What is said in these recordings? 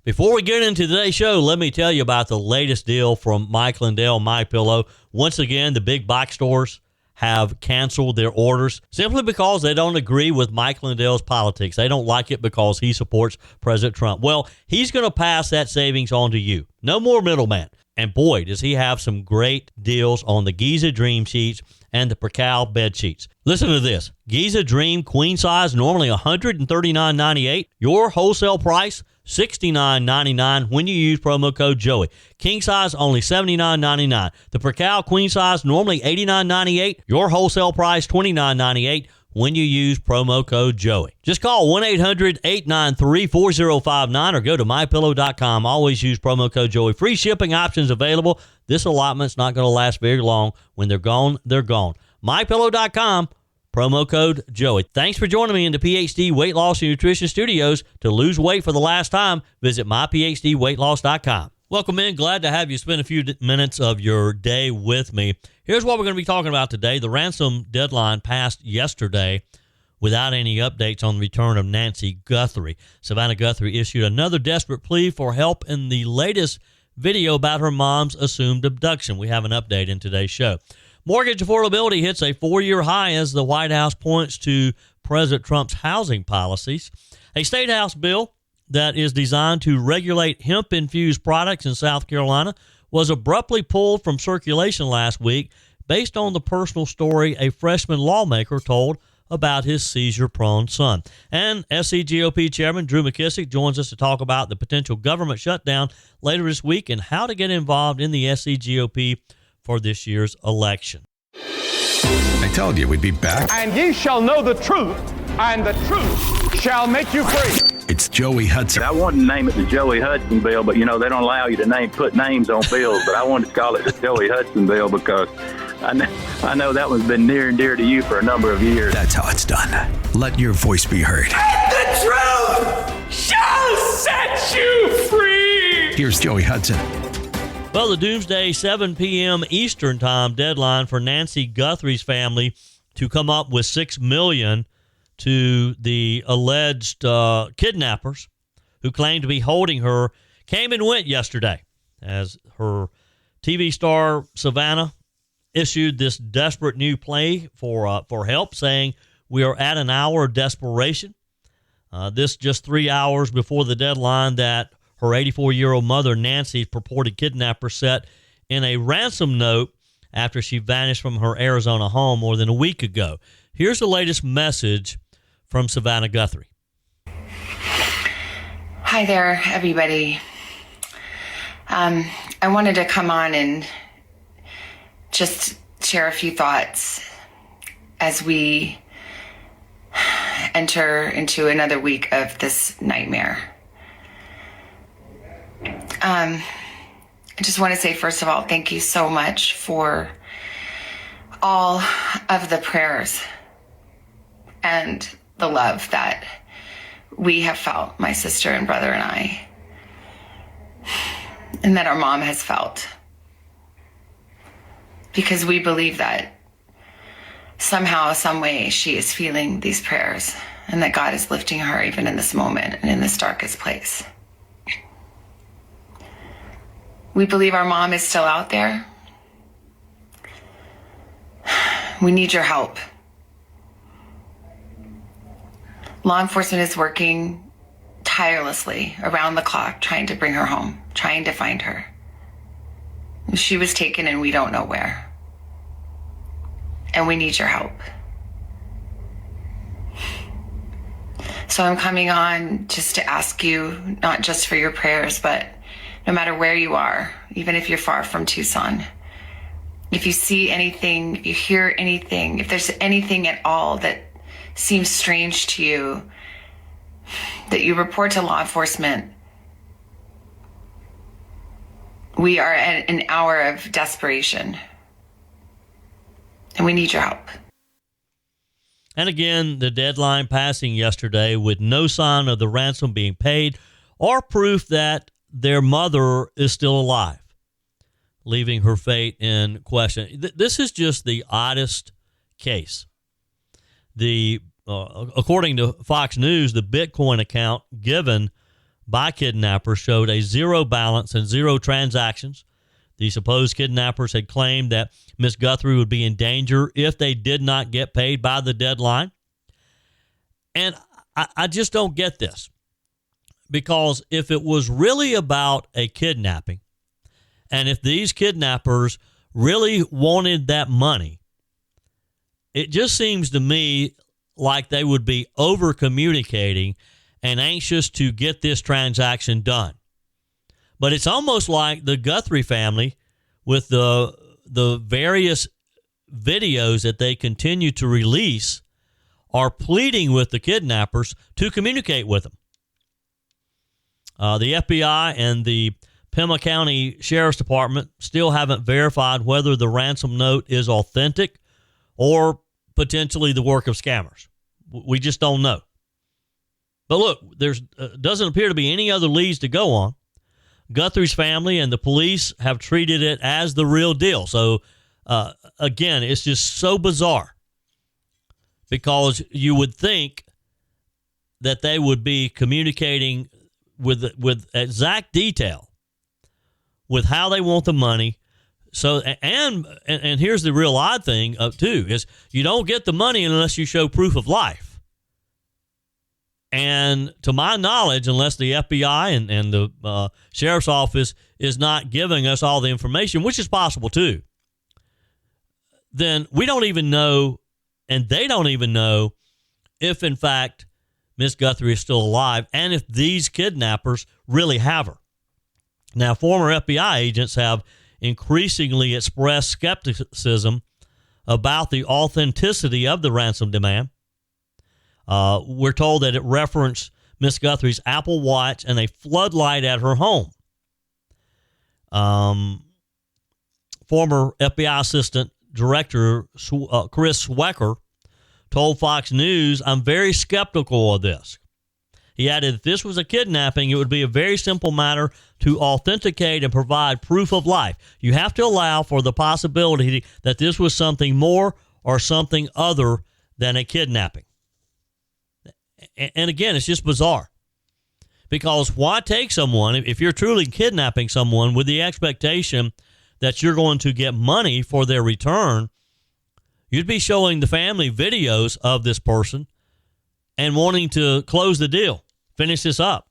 Before we get into today's show, let me tell you about the latest deal from Mike Lindell, MyPillow. Once again, the big box stores have canceled their orders simply because they don't agree with Mike Lindell's politics. They don't like it because he supports President Trump. Well, he's going to pass that savings on to you. No more middleman. And boy, does he have some great deals on the Giza Dream sheets and the Percal bed sheets. Listen to this. Giza Dream queen size, normally $139.98. Your wholesale price, $69.99 when you use promo code Joey. King size, only $79.99. The Percal queen size, normally $89.98. Your wholesale price, $29.98 when you use promo code Joey. Just call 1-800-893-4059 or go to mypillow.com. Always use promo code Joey. Free shipping options available. This allotment's not going to last very long. When they're gone, they're gone. mypillow.com. Promo code Joey. Thanks for joining me in the PhD Weight Loss and Nutrition Studios. To lose weight for the last time, visit myphdweightloss.com. Welcome in. Glad to have you spend a few minutes of your day with me. Here's what we're going to be talking about today. The ransom deadline passed yesterday without any updates on the return of Nancy Guthrie. Savannah Guthrie issued another desperate plea for help in the latest video about her mom's assumed abduction. We have an update in today's show. Mortgage affordability hits a 4-year high as the White House points to President Trump's housing policies. A Statehouse bill that is designed to regulate hemp-infused products in South Carolina was abruptly pulled from circulation last week based on the personal story a freshman lawmaker told about his seizure-prone son. And SCGOP Chairman Drew McKissick joins us to talk about the potential government shutdown later this week and how to get involved in the SCGOP for this year's election. I told you we'd be back. And ye shall know the truth, and the truth shall make you free. It's Joey Hudson. I wanted to name it the Joey Hudson bill, but, they don't allow you to put names on bills. But I wanted to call it the Joey Hudson bill because I know that one's been near and dear to you for a number of years. That's how it's done. Let your voice be heard. And the truth shall set you free. Here's Joey Hudson. Well, the doomsday 7 p.m. Eastern time deadline for Nancy Guthrie's family to come up with $6 million to the alleged kidnappers who claimed to be holding her came and went yesterday as her TV star Savannah issued this desperate new plea for help, saying we are at an hour of desperation. This just 3 hours before the deadline that her 84-year-old mother, Nancy's purported kidnapper, set in a ransom note after she vanished from her Arizona home more than a week ago. Here's the latest message from Savannah Guthrie. Hi there, everybody. I wanted to come on and just share a few thoughts as we enter into another week of this nightmare. I just want to say, first of all, thank you so much for all of the prayers and the love that we have felt, my sister and brother and I, and that our mom has felt. Because we believe that somehow, some way, she is feeling these prayers and that God is lifting her even in this moment and in this darkest place. We believe our mom is still out there. We need your help. Law enforcement is working tirelessly around the clock trying to bring her home, trying to find her. She was taken and we don't know where. And we need your help. So I'm coming on just to ask you, not just for your prayers, but no matter where you are, even if you're far from Tucson, if you see anything, if you hear anything, if there's anything at all that seems strange to you, that you report to law enforcement. We are at an hour of desperation, and we need your help. And again, the deadline passing yesterday with no sign of the ransom being paid or proof that their mother is still alive, leaving her fate in question. This is just the oddest case. According to Fox News, the Bitcoin account given by kidnappers showed a zero balance and zero transactions. The supposed kidnappers had claimed that Ms. Guthrie would be in danger if they did not get paid by the deadline. And I just don't get this, because if it was really about a kidnapping, and if these kidnappers really wanted that money, it just seems to me like they would be over communicating and anxious to get this transaction done. But it's almost like the Guthrie family, with the various videos that they continue to release, are pleading with the kidnappers to communicate with them. The FBI and the Pima County Sheriff's Department still haven't verified whether the ransom note is authentic or potentially the work of scammers. We just don't know. But look, there doesn't appear to be any other leads to go on. Guthrie's family and the police have treated it as the real deal. So, again, it's just so bizarre, because you would think that they would be communicating with exact detail with how they want the money. So, and here's the real odd thing too, is you don't get the money unless you show proof of life. And to my knowledge, unless the FBI and the sheriff's office is not giving us all the information, which is possible too, then we don't even know, and they don't even know, if in fact Miss Guthrie is still alive and if these kidnappers really have her. Now, former FBI agents have increasingly expressed skepticism about the authenticity of the ransom demand. We're told that it referenced Miss Guthrie's Apple Watch and a floodlight at her home. Former FBI Assistant Director Chris Swecker told Fox News, "I'm very skeptical of this." He added, if this was a kidnapping, it would be a very simple matter to authenticate and provide proof of life. You have to allow for the possibility that this was something more or something other than a kidnapping. And again, it's just bizarre, because why take someone, if you're truly kidnapping someone with the expectation that you're going to get money for their return, you'd be showing the family videos of this person and wanting to close the deal, finish this up.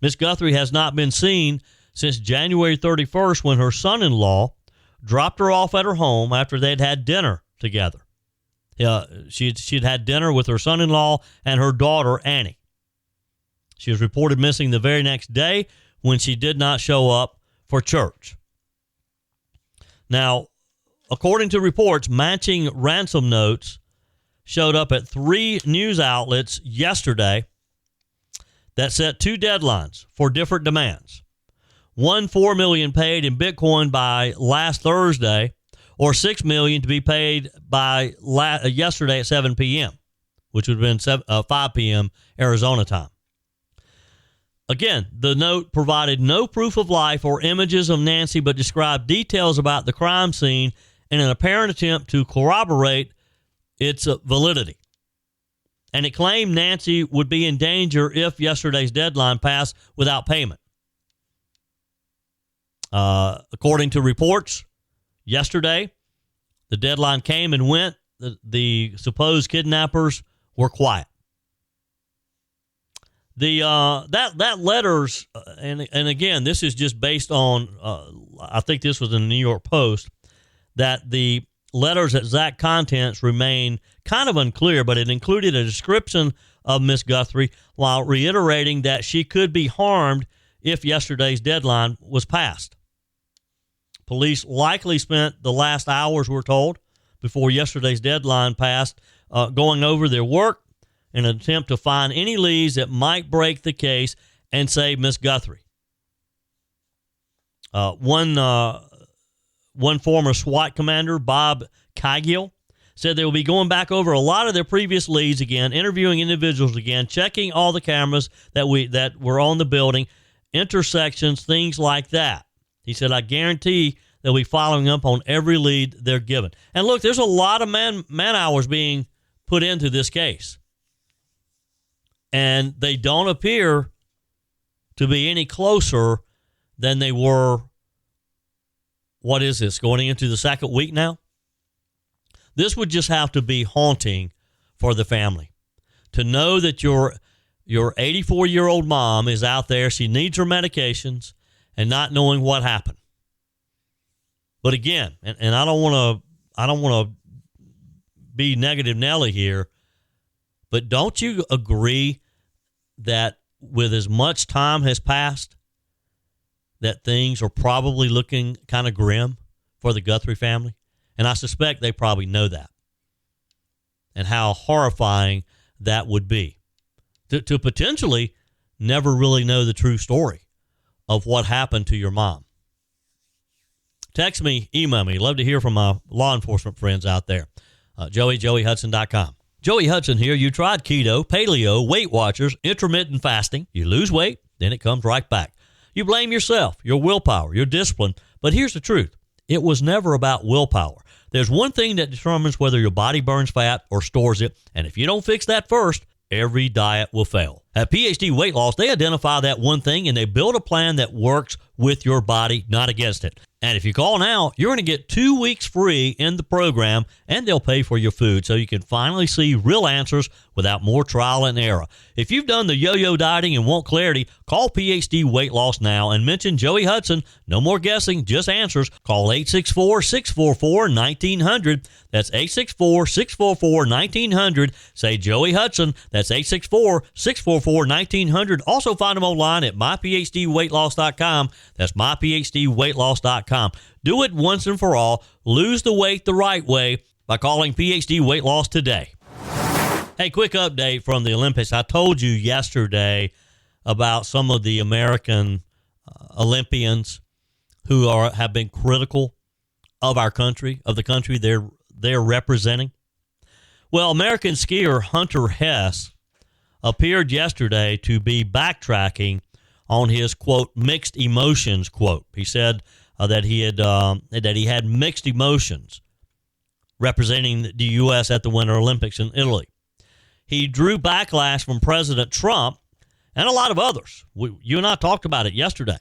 Miss Guthrie has not been seen since January 31st, when her son-in-law dropped her off at her home after they'd had dinner together. She'd had dinner with her son-in-law and her daughter, Annie. She was reported missing the very next day, when she did not show up for church. Now, according to reports, matching ransom notes showed up at 3 news outlets yesterday that set 2 deadlines for different demands. One, $4 million paid in Bitcoin by last Thursday, or $6 million to be paid by yesterday at 7 p.m., which would have been 5 p.m. Arizona time. Again, the note provided no proof of life or images of Nancy, but described details about the crime scene in an apparent attempt to corroborate its validity. And it claimed Nancy would be in danger if yesterday's deadline passed without payment. According to reports, yesterday, the deadline came and went. The supposed kidnappers were quiet. That letters, and again, this is just based on, I think this was in the New York Post, that the letters' exact contents remain kind of unclear, but it included a description of Miss Guthrie while reiterating that she could be harmed if yesterday's deadline was passed. Police likely spent the last hours, we're told, before yesterday's deadline passed, going over their work in an attempt to find any leads that might break the case and save Miss Guthrie. One former SWAT commander, Bob Kygiel, said they will be going back over a lot of their previous leads again, interviewing individuals again, checking all the cameras that were on the building, intersections, things like that. He said, I guarantee they'll be following up on every lead they're given. And look, there's a lot of man hours being put into this case. And they don't appear to be any closer than they were. What is this, going into the second week now? This would just have to be haunting for the family to know that your 84-year-old mom is out there. She needs her medications and not knowing what happened. But again, and I don't want to be negative Nelly here, but don't you agree that with as much time has passed, that things are probably looking kind of grim for the Guthrie family? And I suspect they probably know that, and how horrifying that would be to potentially never really know the true story of what happened to your mom. Text me, email me. Love to hear from my law enforcement friends out there. JoeyHudson.com. Joey Hudson here. You tried keto, paleo, Weight Watchers, intermittent fasting. You lose weight, then it comes right back. You blame yourself, your willpower, your discipline. But here's the truth. It was never about willpower. There's one thing that determines whether your body burns fat or stores it. And if you don't fix that first, every diet will fail. At PhD Weight Loss, they identify that one thing and they build a plan that works with your body, not against it. And if you call now, you're going to get 2 weeks free in the program, and they'll pay for your food so you can finally see real answers without more trial and error. If you've done the yo-yo dieting and want clarity, call PhD Weight Loss now and mention Joey Hudson. No more guessing, just answers. Call 864-644-1900. That's 864-644-1900. Say Joey Hudson. That's 864-644-1900. Also find them online at myphdweightloss.com. That's myphdweightloss.com. Do it once and for all. Lose the weight the right way by calling PhD Weight Loss today. Hey, quick update from the Olympics. I told you yesterday about some of the American Olympians who have been critical of our country, of the country they're representing. Well, American skier Hunter Hess appeared yesterday to be backtracking on his, quote, mixed emotions, quote. He said that he had mixed emotions representing the U.S. at the Winter Olympics in Italy. He drew backlash from President Trump and a lot of others. You and I talked about it yesterday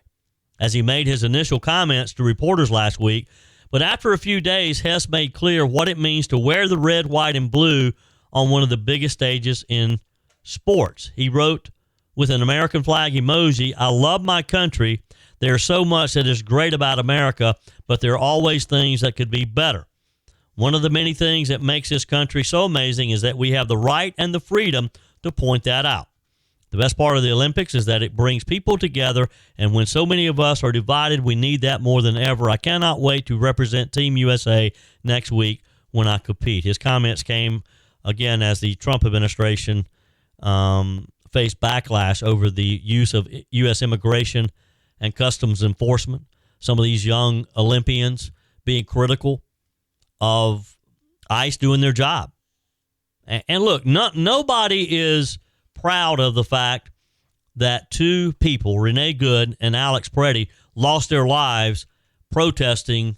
as he made his initial comments to reporters last week. But after a few days, Hess made clear what it means to wear the red, white, and blue on one of the biggest stages in sports. He wrote with an American flag emoji, "I love my country. There's so much that is great about America, but there are always things that could be better. One of the many things that makes this country so amazing is that we have the right and the freedom to point that out. The best part of the Olympics is that it brings people together, and when so many of us are divided, we need that more than ever. I cannot wait to represent Team USA next week when I compete." His comments came, again, as the Trump administration faced backlash over the use of U.S. immigration and customs enforcement. Some of these young Olympians being critical of ICE doing their job. And look, nobody is proud of the fact that two people, Renee Good and Alex Preddy, lost their lives protesting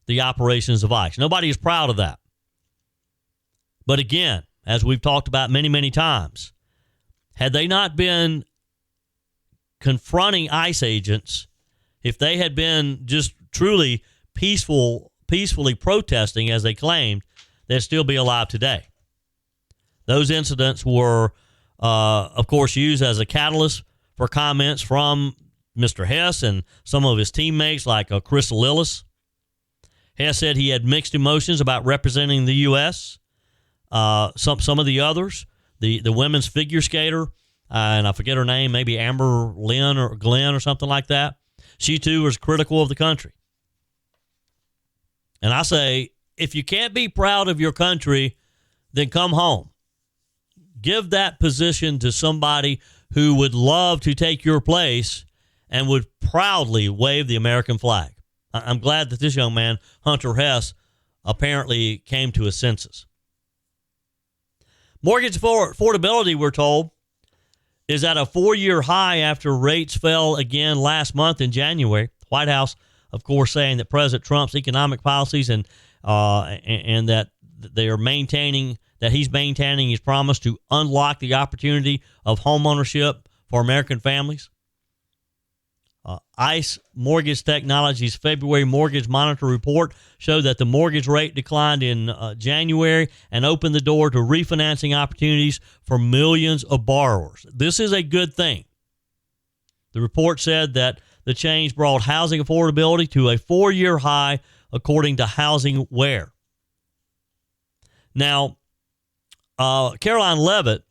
the operations of ICE. Nobody is proud of that. But again, as we've talked about many, many times, had they not been confronting ICE agents, if they had been just truly peacefully protesting as they claimed, they'd still be alive today. Those incidents were, of course, used as a catalyst for comments from Mr. Hess and some of his teammates like Chris Lillis. Hess said he had mixed emotions about representing the U.S. Some of the others, the women's figure skater, and I forget her name, maybe Amber Lynn or Glenn or something like that. She, too, was critical of the country. And I say, if you can't be proud of your country, then come home. Give that position to somebody who would love to take your place and would proudly wave the American flag. I'm glad that this young man, Hunter Hess, apparently came to his senses. Mortgage affordability, we're told, is at a 4-year high after rates fell again last month in January. White House, of course, saying that President Trump's economic policies and that they are maintaining, that he's maintaining his promise to unlock the opportunity of home ownership for American families. ICE Mortgage Technology's February Mortgage Monitor report showed that the mortgage rate declined in January and opened the door to refinancing opportunities for millions of borrowers. This is a good thing. The report said that the change brought housing affordability to a 4-year high, according to HousingWare. Now, Caroline Levitt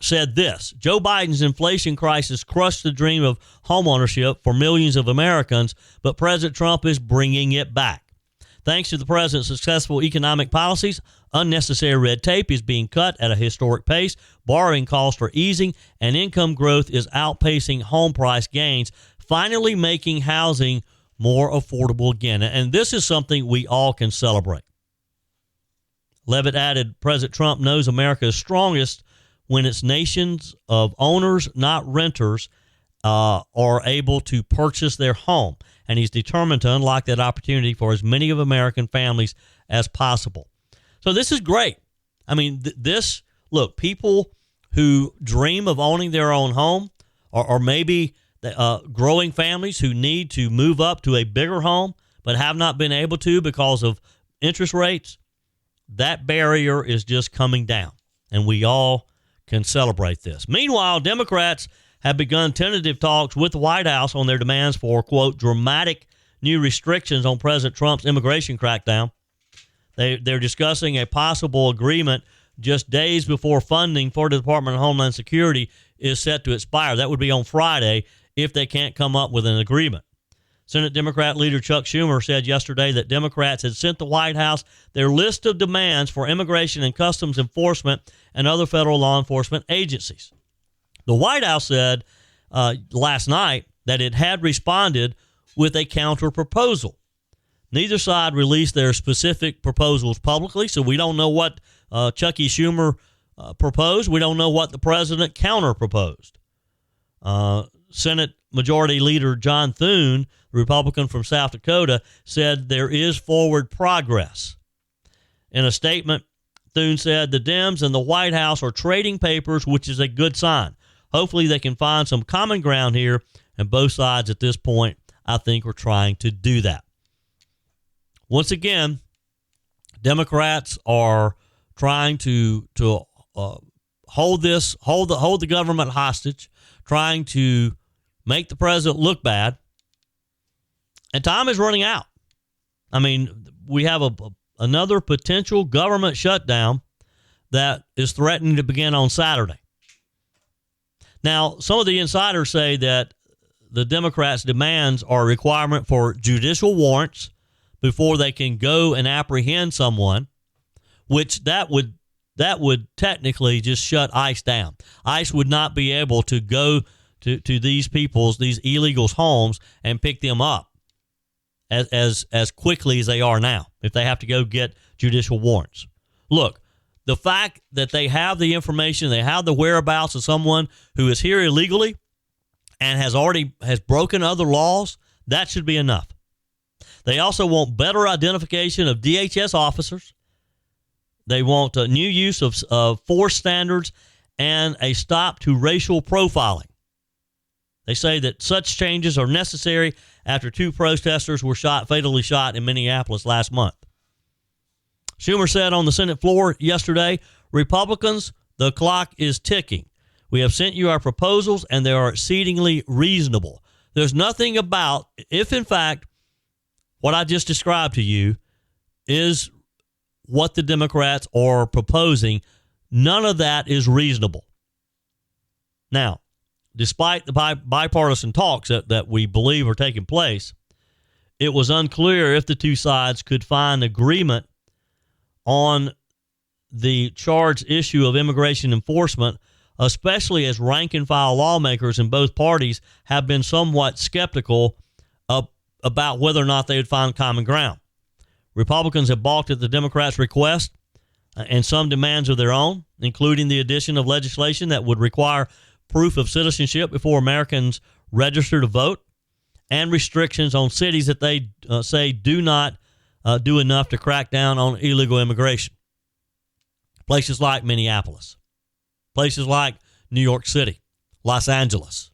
said this: Joe Biden's inflation crisis crushed the dream of homeownership for millions of Americans, but President Trump is bringing it back. Thanks to the president's successful economic policies, unnecessary red tape is being cut at a historic pace, borrowing costs are easing, and income growth is outpacing home price gains, finally making housing more affordable again. And this is something we all can celebrate. Levitt added, President Trump knows America is strongest when its nations of owners, not renters, are able to purchase their home. And he's determined to unlock that opportunity for as many of American families as possible. So this is great. I mean, look, people who dream of owning their own home, or maybe growing families who need to move up to a bigger home but have not been able to because of interest rates, that barrier is just coming down, and we all can celebrate this. Meanwhile, Democrats have begun tentative talks with the White House on their demands for, quote, dramatic new restrictions on President Trump's immigration crackdown. They're discussing a possible agreement just days before funding for the Department of Homeland Security is set to expire. That would be on Friday if they can't come up with an agreement. Senate Democrat leader Chuck Schumer said yesterday that Democrats had sent the White House their list of demands for immigration and customs enforcement and other federal law enforcement agencies. The White House said last night that it had responded with a counter proposal. Neither side released their specific proposals publicly, so we don't know what Chucky Schumer proposed. We don't know what the president counter proposed. Senate Majority Leader John Thune, the Republican from South Dakota, said there is forward progress. In a statement, Thune said the Dems and the White House are trading papers, which is a good sign. Hopefully they can find some common ground here, and both sides at this point, I think, are trying to do that. Once again, Democrats are trying to hold the government hostage, trying to make the president look bad, and time is running out. I mean, we have another potential government shutdown that is threatening to begin on Saturday. Now, some of the insiders say that the Democrats' demands are a requirement for judicial warrants before they can go and apprehend someone, which that would technically just shut ICE down. ICE would not be able to go to these illegals' homes and pick them up as quickly as they are now if they have to go get judicial warrants. Look, the fact that they have the information, they have the whereabouts of someone who is here illegally and has broken other laws, that should be enough. They also want better identification of DHS officers. They want a new use of force standards and a stop to racial profiling. They say that such changes are necessary after 2 protesters were fatally shot in Minneapolis last month. Schumer said on the Senate floor yesterday, Republicans, the clock is ticking. We have sent you our proposals, and they are exceedingly reasonable. There's nothing about, if in fact what I just described to you is what the Democrats are proposing, none of that is reasonable. Now, despite the bipartisan talks that we believe are taking place, it was unclear if the two sides could find agreement on the charged issue of immigration enforcement, especially as rank-and-file lawmakers in both parties have been somewhat skeptical about whether or not they would find common ground. Republicans have balked at the Democrats' request and some demands of their own, including the addition of legislation that would require proof of citizenship before Americans register to vote, and restrictions on cities that they say do not do enough to crack down on illegal immigration. Places like Minneapolis, places like New York City, Los Angeles.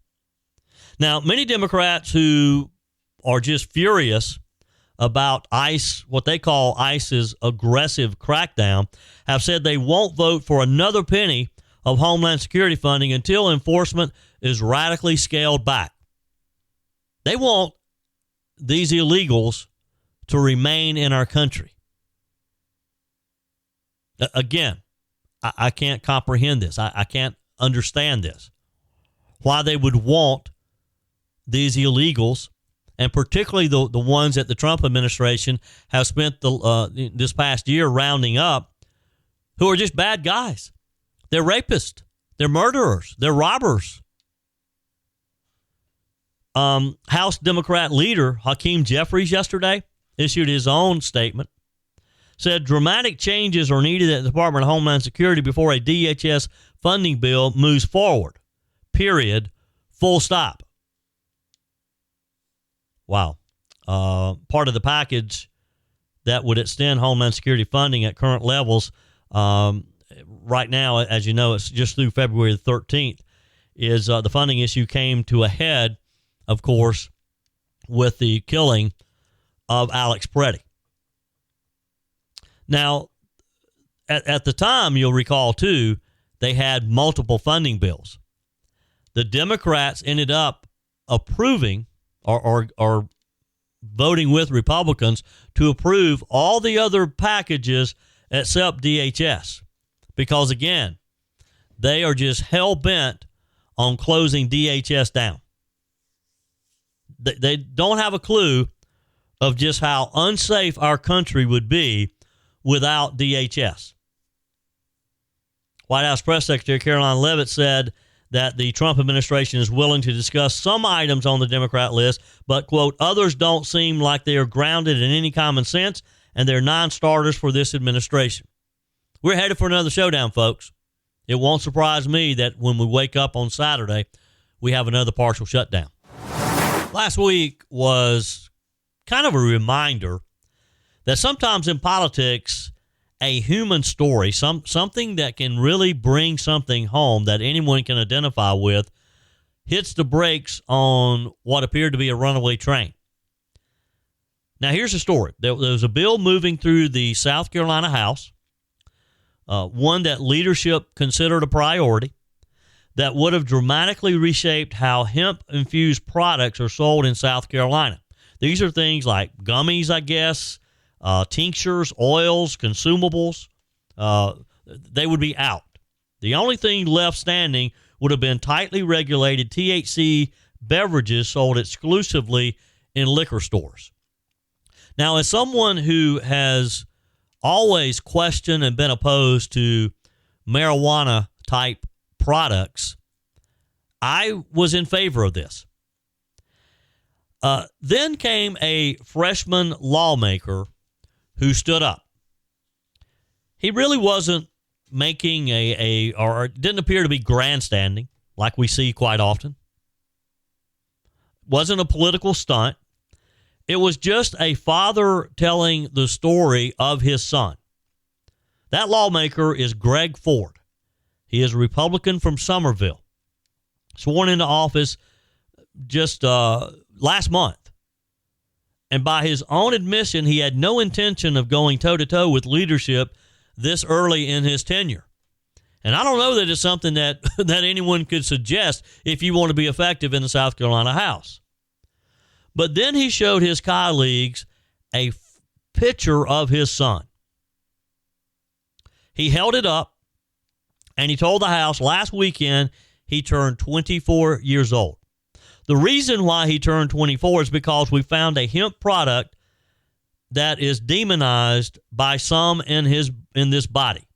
Now, many Democrats who are just furious about ICE, what they call ICE's aggressive crackdown, have said they won't vote for another penny of Homeland Security funding until enforcement is radically scaled back. They want these illegals to remain in our country. Again, I can't comprehend this. I can't understand this. Why they would want these illegals, and particularly the ones that the Trump administration has spent this past year rounding up, who are just bad guys. They're rapists. They're murderers. They're robbers. House Democrat leader Hakeem Jeffries yesterday issued his own statement, said dramatic changes are needed at the Department of Homeland Security before a DHS funding bill moves forward. Period. Full stop. Wow. Part of the package that would extend Homeland Security funding at current levels, right now, as you know, it's just through February the 13th, is the funding issue came to a head, of course, with the killing of Alex Preddy. Now, at the time, you'll recall, too, they had multiple funding bills. The Democrats ended up approving or voting with Republicans to approve all the other packages except DHS. Because, again, they are just hell-bent on closing DHS down. They don't have a clue of just how unsafe our country would be without DHS. White House Press Secretary Caroline Leavitt said that the Trump administration is willing to discuss some items on the Democrat list, but, quote, others don't seem like they are grounded in any common sense, and they're non-starters for this administration. We're headed for another showdown, folks. It won't surprise me that when we wake up on Saturday, we have another partial shutdown. Last week was kind of a reminder that sometimes in politics, a human story, something that can really bring something home that anyone can identify with, hits the brakes on what appeared to be a runaway train. Now, here's the story. There was a bill moving through the South Carolina House, one that leadership considered a priority, that would have dramatically reshaped how hemp-infused products are sold in South Carolina. These are things like gummies, I guess, tinctures, oils, consumables. They would be out. The only thing left standing would have been tightly regulated THC beverages sold exclusively in liquor stores. Now, as someone who has always questioned and been opposed to marijuana-type products, I was in favor of this. Then came a freshman lawmaker who stood up. He really wasn't making or didn't appear to be grandstanding like we see quite often. Wasn't a political stunt. It was just a father telling the story of his son. That lawmaker is Greg Ford. He is a Republican from Somerville, sworn into office just last month. And by his own admission, he had no intention of going toe-to-toe with leadership this early in his tenure. And I don't know that it's something that anyone could suggest if you want to be effective in the South Carolina House. But then he showed his colleagues a picture of his son. He held it up, and he told the House last weekend he turned 24 years old. The reason why he turned 24 is because we found a hemp product that is demonized by some in this body.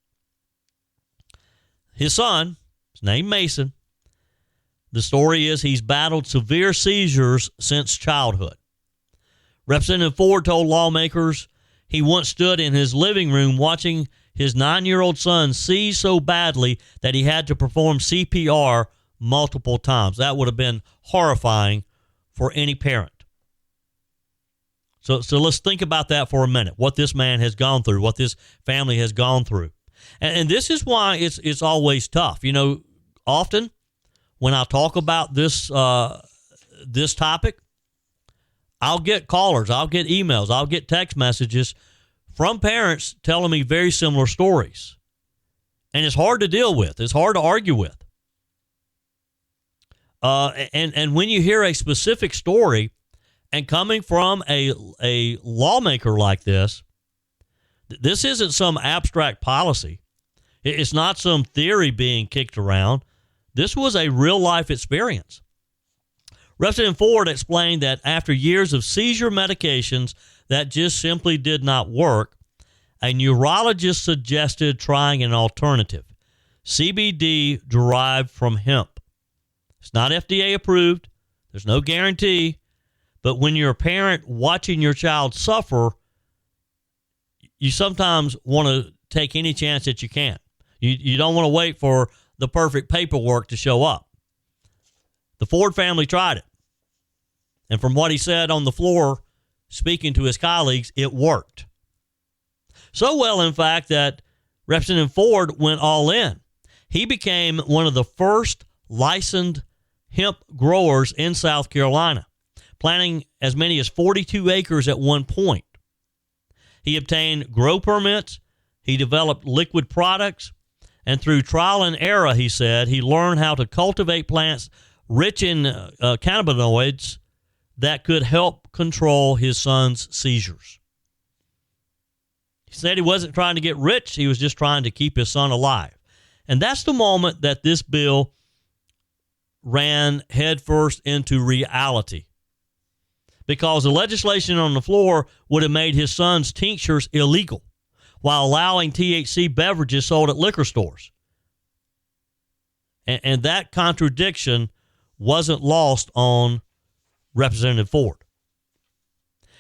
His son, his name Mason, the story is he's battled severe seizures since childhood. Representative Ford told lawmakers he once stood in his living room watching his 9-year-old son seize so badly that he had to perform CPR multiple times. That would have been horrifying for any parent. So let's think about that for a minute, what this man has gone through, what this family has gone through. And this is why it's always tough. You know, often when I talk about this this topic, I'll get callers, I'll get emails, I'll get text messages from parents telling me very similar stories. And it's hard to deal with. It's hard to argue with. And when you hear a specific story and coming from a lawmaker like this isn't some abstract policy. It's not some theory being kicked around. This was a real life experience. Representative Ford explained that after years of seizure medications that just simply did not work, a neurologist suggested trying an alternative, CBD derived from hemp. It's not FDA approved. There's no guarantee. But when you're a parent watching your child suffer, you sometimes want to take any chance that you can. You don't want to wait for the perfect paperwork to show up. The Ford family tried it. And from what he said on the floor, speaking to his colleagues, it worked. So well, in fact, that Representative Ford went all in. He became one of the first licensed hemp growers in South Carolina, planting as many as 42 acres at one point. He obtained grow permits. He developed liquid products. And through trial and error, he said, he learned how to cultivate plants rich in cannabinoids that could help control his son's seizures. He said he wasn't trying to get rich. He was just trying to keep his son alive. And that's the moment that this bill ran headfirst into reality, because the legislation on the floor would have made his son's tinctures illegal while allowing THC beverages sold at liquor stores. And that contradiction wasn't lost on Representative Ford.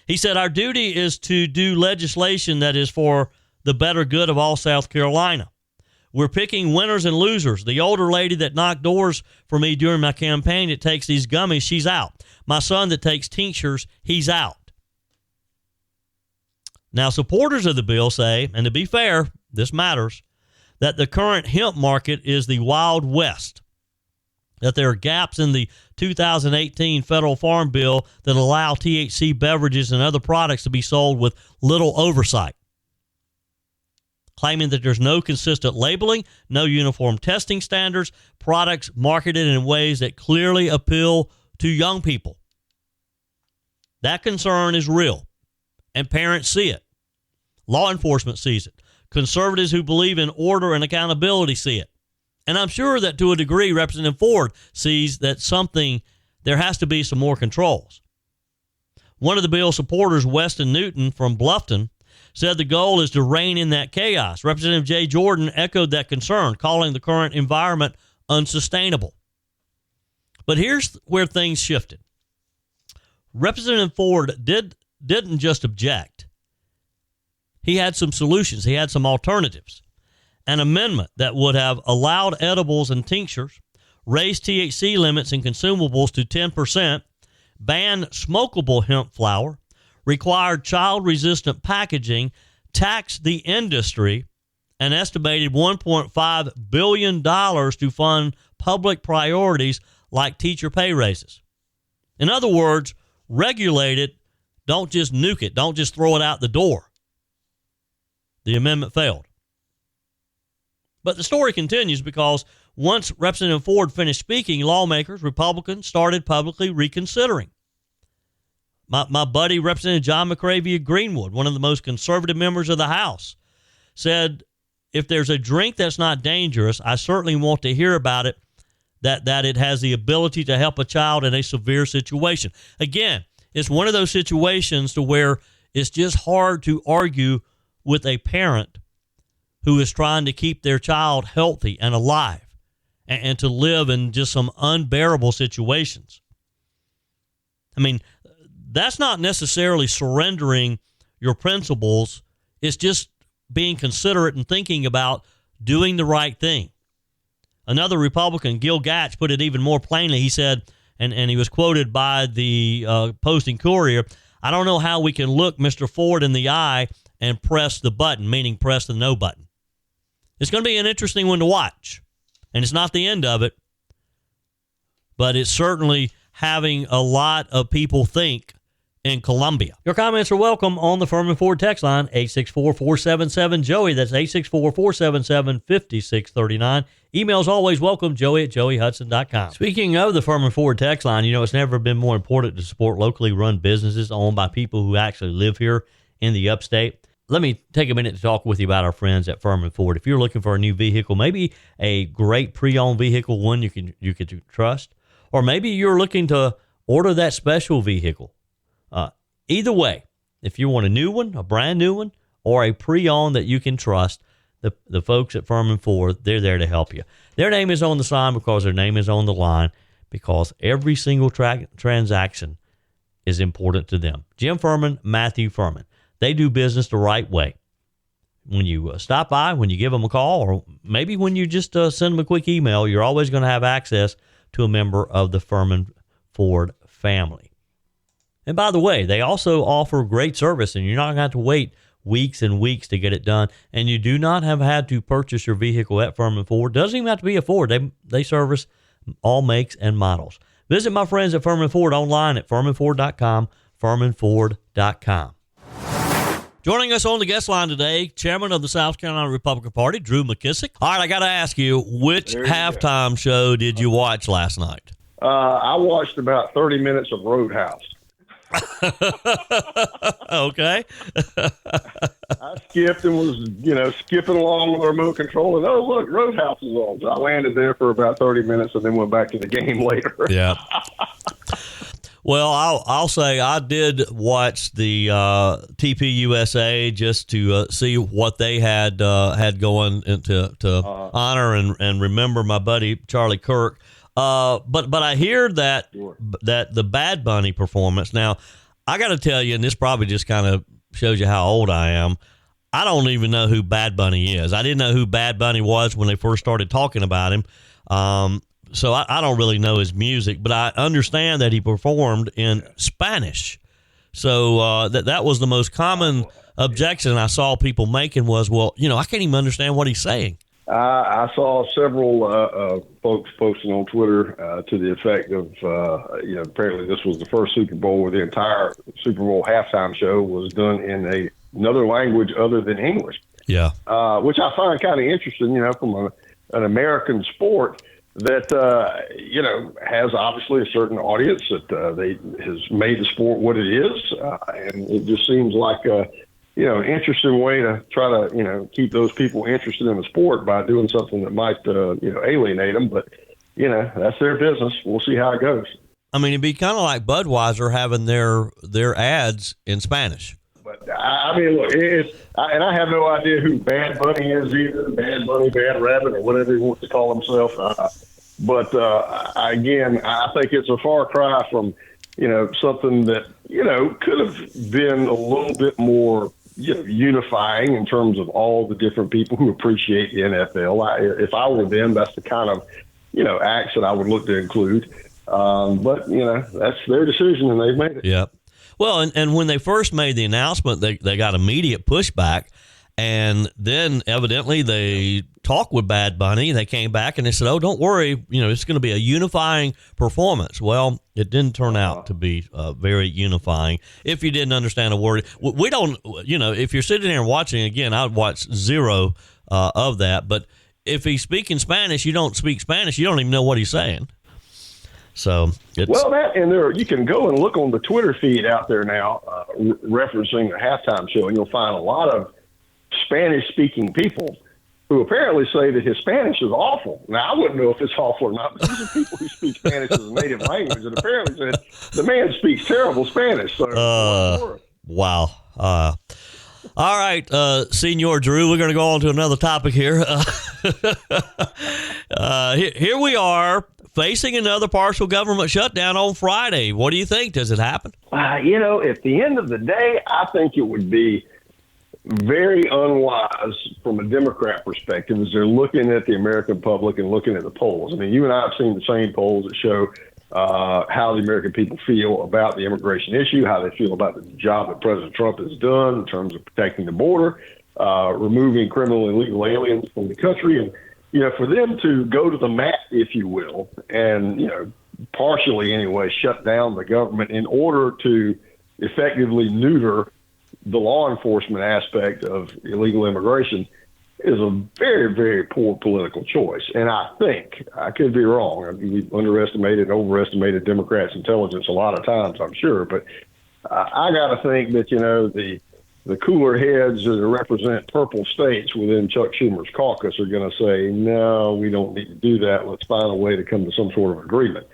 He said, our duty is to do legislation that is for the better good of all South Carolina. We're picking winners and losers. The older lady that knocked doors for me during my campaign that takes these gummies, she's out. My son that takes tinctures, he's out. Now, supporters of the bill say, and to be fair, this matters, that the current hemp market is the Wild West, that there are gaps in the 2018 federal farm bill that allow THC beverages and other products to be sold with little oversight, claiming that there's no consistent labeling, no uniform testing standards, products marketed in ways that clearly appeal to young people. That concern is real, and parents see it. Law enforcement sees it. Conservatives who believe in order and accountability see it. And I'm sure that to a degree, Representative Ford sees that there has to be some more controls. One of the bill supporters, Weston Newton from Bluffton, said the goal is to rein in that chaos. Representative Jay Jordan echoed that concern, calling the current environment unsustainable. But here's where things shifted. Representative Ford didn't just object. He had some solutions. He had some alternatives. An amendment that would have allowed edibles and tinctures, raised THC limits in consumables to 10%, banned smokable hemp flower, required child-resistant packaging, taxed the industry, and estimated $1.5 billion to fund public priorities like teacher pay raises. In other words, regulate it, don't just nuke it, don't just throw it out the door. The amendment failed. But the story continues, because once Representative Ford finished speaking, lawmakers, Republicans, started publicly reconsidering. My buddy, Representative John McCravey of Greenwood, one of the most conservative members of the House, said, if there's a drink that's not dangerous, I certainly want to hear about it, that it has the ability to help a child in a severe situation. Again, it's one of those situations to where it's just hard to argue with a parent who is trying to keep their child healthy and alive and to live in just some unbearable situations. I mean, that's not necessarily surrendering your principles. It's just being considerate and thinking about doing the right thing. Another Republican, Gil Gatch, put it even more plainly. He said, and he was quoted by the Post and Courier, I don't know how we can look Mr. Ford in the eye and press the button, meaning press the no button. It's going to be an interesting one to watch. And it's not the end of it, but it's certainly having a lot of people think in Columbia. Your comments are welcome on the Furman Ford text line, 864-477-JOEY. That's 864-477-5639. Emails always welcome, joey@joeyhudson.com. Speaking of the Furman Ford text line, it's never been more important to support locally run businesses owned by people who actually live here in the upstate. Let me take a minute to talk with you about our friends at Furman Ford. If you're looking for a new vehicle, maybe a great pre-owned vehicle, one you can trust, or maybe you're looking to order that special vehicle. Either way, if you want a new one, a brand new one, or a pre-owned that you can trust, the folks at Furman Ford, they're there to help you. Their name is on the sign because their name is on the line, because every single transaction is important to them. Jim Furman, Matthew Furman. They do business the right way. When you stop by, when you give them a call, or maybe when you just send them a quick email, you're always going to have access to a member of the Furman Ford family. And by the way, they also offer great service, and you're not going to have to wait weeks and weeks to get it done. And you do not have had to purchase your vehicle at Furman Ford. Doesn't even have to be a Ford. They service all makes and models. Visit my friends at Furman Ford online at furmanford.com, furmanford.com. Joining us on the guest line today, Chairman of the South Carolina Republican Party, Drew McKissick. All right, I got to ask you, which halftime show did you watch last night? I watched about 30 minutes of Roadhouse. Okay. I skipped and was, skipping along with the remote control, and look, Roadhouse is on. So I landed there for about 30 minutes and then went back to the game later. Yeah. Well, I'll say I did watch the TPUSA just to see what they had going to honor and remember my buddy Charlie Kirk. But I hear that the Bad Bunny performance. Now, I got to tell you, and this probably just kind of shows you how old I am. I don't even know who Bad Bunny is. I didn't know who Bad Bunny was when they first started talking about him. So I don't really know his music, but I understand that he performed in Spanish. So that was the most common objection I saw people making was, well, I can't even understand what he's saying. I saw several folks posting on Twitter to the effect of, apparently this was the first Super Bowl where the entire Super Bowl halftime show was done in another language other than English. Yeah. Which I find kind of interesting, from an American sport that, has obviously a certain audience that has made the sport what it is. And it just seems like an interesting way to try to, keep those people interested in the sport by doing something that might, alienate them. But, that's their business. We'll see how it goes. I mean, it'd be kind of like Budweiser having their ads in Spanish. But, I mean, look, and I have no idea who Bad Bunny is either, Bad Bunny, Bad Rabbit, or whatever he wants to call himself. But again, I think it's a far cry from, something that, could have been a little bit more unifying in terms of all the different people who appreciate the NFL. If I were them, that's the kind of, acts that I would look to include. But, that's their decision, and they've made it. Yeah. Well, and when they first made the announcement, they got immediate pushback. And then evidently they talked with Bad Bunny. They came back and they said, oh, don't worry, it's going to be a unifying performance. Well, it didn't turn out to be very unifying. If you didn't understand a word, we don't, if you're sitting there and watching, again, I'd watch zero of that. But if he's speaking Spanish, you don't speak Spanish, you don't even know what he's saying. So you can go and look on the Twitter feed out there now, referencing the halftime show, and you'll find a lot of Spanish-speaking people who apparently say that his Spanish is awful. Now, I wouldn't know if it's awful or not, but these are people who speak Spanish as a native language, and apparently said the man speaks terrible Spanish. So, wow. All right, Senor Drew, we're going to go on to another topic here. Here we are, facing another partial government shutdown on Friday. What do you think? Does it happen? At the end of the day, I think it would be very unwise from a Democrat perspective as they're looking at the American public and looking at the polls. I mean, you and I have seen the same polls that show how the American people feel about the immigration issue, how they feel about the job that President Trump has done in terms of protecting the border, removing criminal and illegal aliens from the country. And, for them to go to the mat, if you will, and, partially anyway, shut down the government in order to effectively neuter the law enforcement aspect of illegal immigration is a very, very poor political choice. And I think, I could be wrong, I mean, we've underestimated and overestimated Democrats' intelligence a lot of times, I'm sure, but I got to think that, the cooler heads that represent purple states within Chuck Schumer's caucus are going to say, no, we don't need to do that. Let's find a way to come to some sort of agreement.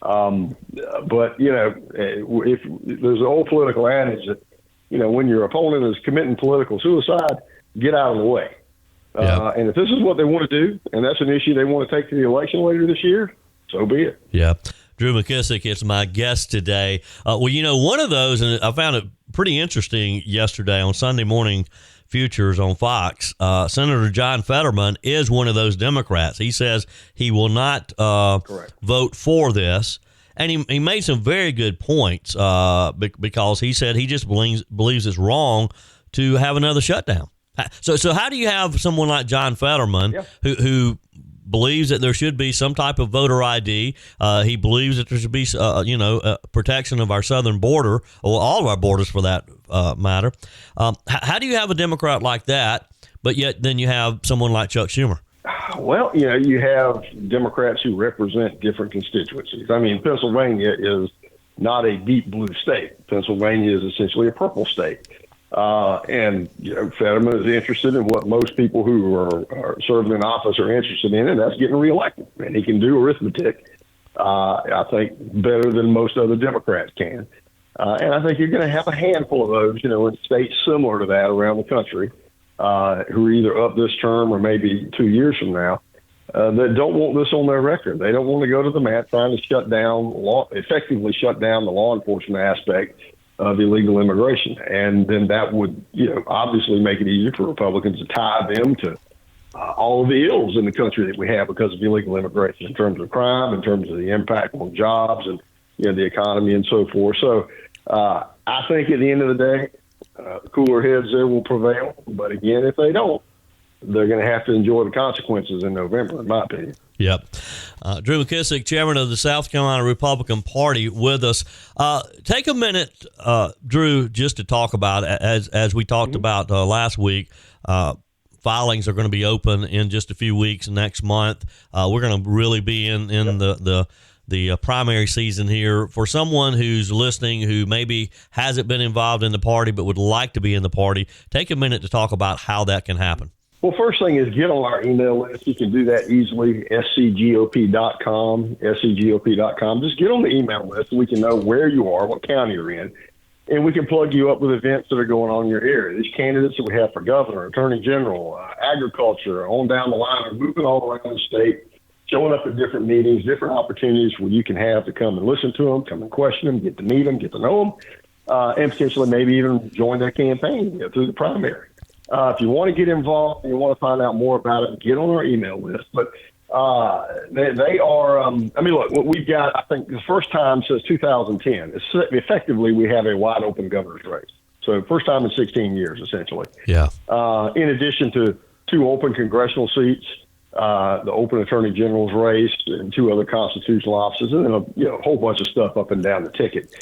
But, if there's an old political adage that, when your opponent is committing political suicide, get out of the way. And if this is what they want to do, and that's an issue they want to take to the election later this year, so be it. Yeah. Drew McKissick is my guest today. One of those, and I found it pretty interesting yesterday on Sunday Morning Futures on Fox, Senator John Fetterman is one of those Democrats. He says he will not vote for this. And he made some very good points because he said he just believes it's wrong to have another shutdown. So how do you have someone like John Fetterman who believes that there should be some type of voter ID? He believes that there should be, protection of our southern border, or all of our borders for that matter. How do you have a Democrat like that, but yet then you have someone like Chuck Schumer? Well, you have Democrats who represent different constituencies. I mean, Pennsylvania is not a deep blue state. Pennsylvania is essentially a purple state. And Fetterman is interested in what most people who are serving in office are interested in, and that's getting reelected. And he can do arithmetic, I think, better than most other Democrats can. And I think you're going to have a handful of those, in states similar to that around the country, who are either up this term or maybe 2 years from now, that don't want this on their record. They don't want to go to the mat trying to effectively shut down the law enforcement aspect of illegal immigration. And then that would, obviously make it easier for Republicans to tie them to all of the ills in the country that we have because of illegal immigration in terms of crime, in terms of the impact on jobs and, the economy and so forth. So I think at the end of the day, the cooler heads there will prevail. But again, if they don't, they're going to have to enjoy the consequences in November, in my opinion. Yep. Drew McKissick, chairman of the South Carolina Republican Party, with us. Take a minute, Drew, just to talk about, as we talked about last week, filings are going to be open in just a few weeks next month. We're going to really be in the primary season here. For someone who's listening who maybe hasn't been involved in the party but would like to be in the party, take a minute to talk about how that can happen. Well, first thing is get on our email list. You can do that easily, scgop.com, scgop.com. Just get on the email list and we can know where you are, what county you're in, and we can plug you up with events that are going on in your area. These candidates that we have for governor, attorney general, agriculture, on down the line are moving all around the state, showing up at different meetings, different opportunities where you can have to come and listen to them, come and question them, get to meet them, get to know them, and potentially maybe even join their campaign through the primary. If you want to get involved and you want to find out more about it, get on our email list. But they are, look, what we've got, I think the first time since 2010, effectively we have a wide open governor's race. So first time in 16 years, essentially. Yeah. In addition to 2 open congressional seats, the open attorney general's race, and 2 other constitutional offices, and then a whole bunch of stuff up and down the ticket.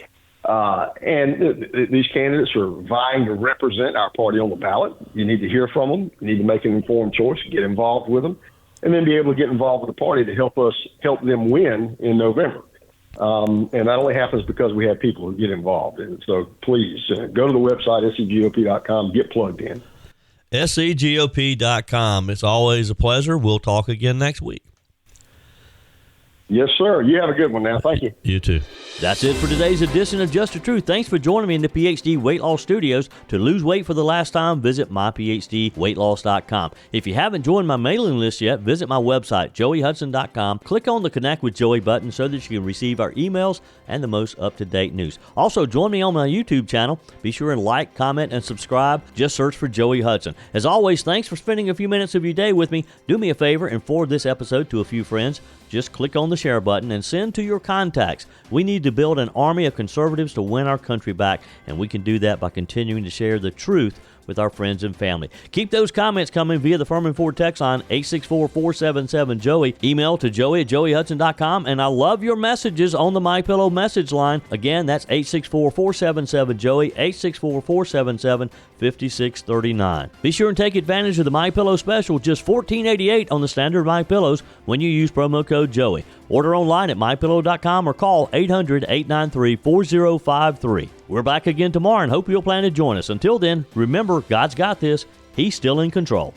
And these candidates are vying to represent our party on the ballot. You need to hear from them. You need to make an informed choice, get involved with them, and then be able to get involved with the party to help them win in November. And that only happens because we have people who get involved. And so please go to the website, scgop.com, get plugged in. scgop.com. It's always a pleasure. We'll talk again next week. Yes, sir. You have a good one now. Thank you. You too. That's it for today's edition of Just the Truth. Thanks for joining me in the PhD Weight Loss Studios. To lose weight for the last time, visit myphdweightloss.com. If you haven't joined my mailing list yet, visit my website, joeyhudson.com. Click on the Connect with Joey button so that you can receive our emails and the most up-to-date news. Also, join me on my YouTube channel. Be sure and like, comment, and subscribe. Just search for Joey Hudson. As always, thanks for spending a few minutes of your day with me. Do me a favor and forward this episode to a few friends. Just click on the share button and send to your contacts. We need to build an army of conservatives to win our country back, and we can do that by continuing to share the truth with our friends and family. Keep those comments coming via the Furman Ford text line, 864-477-JOEY. Email to joey@joeyhudson.com. And I love your messages on the MyPillow message line. Again, that's 864-477-JOEY, 864-477-5639. Be sure and take advantage of the MyPillow special, just $14.88 on the standard MyPillows when you use promo code Joey. Order online at MyPillow.com or call 800-893-4053. We're back again tomorrow and hope you'll plan to join us. Until then, remember, God's got this. He's still in control.